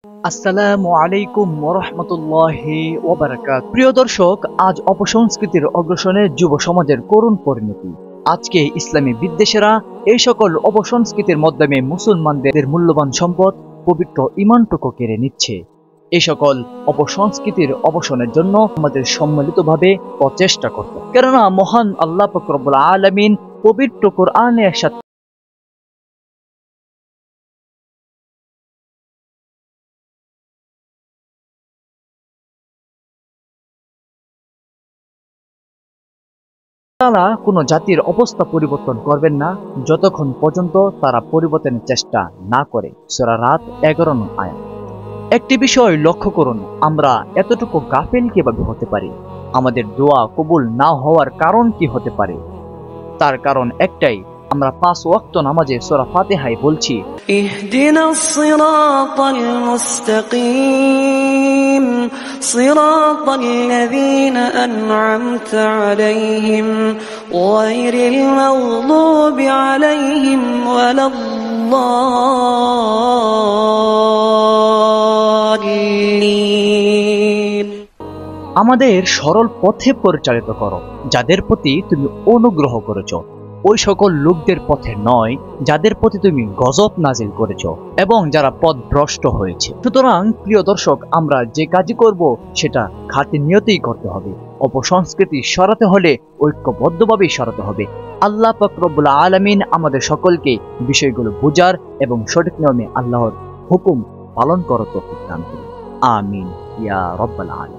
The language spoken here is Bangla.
আসসালামু আলাইকুম ওয়া রাহমাতুল্লাহি ওয়া বারাকাতুহু। প্রিয় দর্শক, আজ অপসংস্কৃতির অগ্রসরে যুব সমাজের করুণ পরিণতি। আজকে ইসলামী বিদ্বেষীরা এই সকল অপসংস্কৃতির মাধ্যমে মুসলমানদের মূল্যবান সম্পদ পবিত্র ঈমানটুকু কেড়ে নিচ্ছে। এই সকল অপসংস্কৃতির অবসানের জন্য আমাদের সম্মিলিতভাবে প্রচেষ্টা করতে হবে। কেননা মহান আল্লাহ পাক রব্বুল আলামিন পবিত্র কোরআনে একসাথে তারা কোনো জাতির অবস্থা পরিবর্তন করবেন না যতক্ষণ পর্যন্ত তারা পরিবর্তনের চেষ্টা না করে। সূরা রাত 11 নং আয়াত। একটি বিষয় লক্ষ্য করুন, আমরা এতটুকু গাফেল কিভাবে হতে পারি? আমাদের দোয়া কবুল না হওয়ার কারণ কি হতে পারে? তার কারণ একটাই, আমরা 5 ওয়াক্ত নামাজে সূরা ফাতিহায় বলছি ইহদিনাস সিরাতাল মুস্তাকিম সিরাতাল্লাযীনা আন'আমতা আলাইহিম গায়রিল মাগদুবি আলাইহিম ওয়ালাদ-দাল্লিন। আমাদের সরল পথে পরিচালিত করো, যাদের প্রতি তুমি অনুগ্রহ করেছো, ওই সকল লোকদের পথে নয় যাদের প্রতি তুমি গজব নাজিল করেছো এবং যারা পথভ্রষ্ট হয়েছে। সুতরাং প্রিয় দর্শক, আমরা যে কাজই করব সেটা খাঁটি নিয়তেই করতে হবে। অপসংস্কৃতি সরাতে হলে ঐক্যবদ্ধভাবেই সরাতে হবে। আল্লাহ পাক রব্বুল আলামিন আমাদের সকলকে বিষয়গুলো বোঝার এবং সঠিক নিয়মে আল্লাহর হুকুম পালন করার তৌফিক দান করুন। আমিন ইয়া রাব্বাল আলামিন।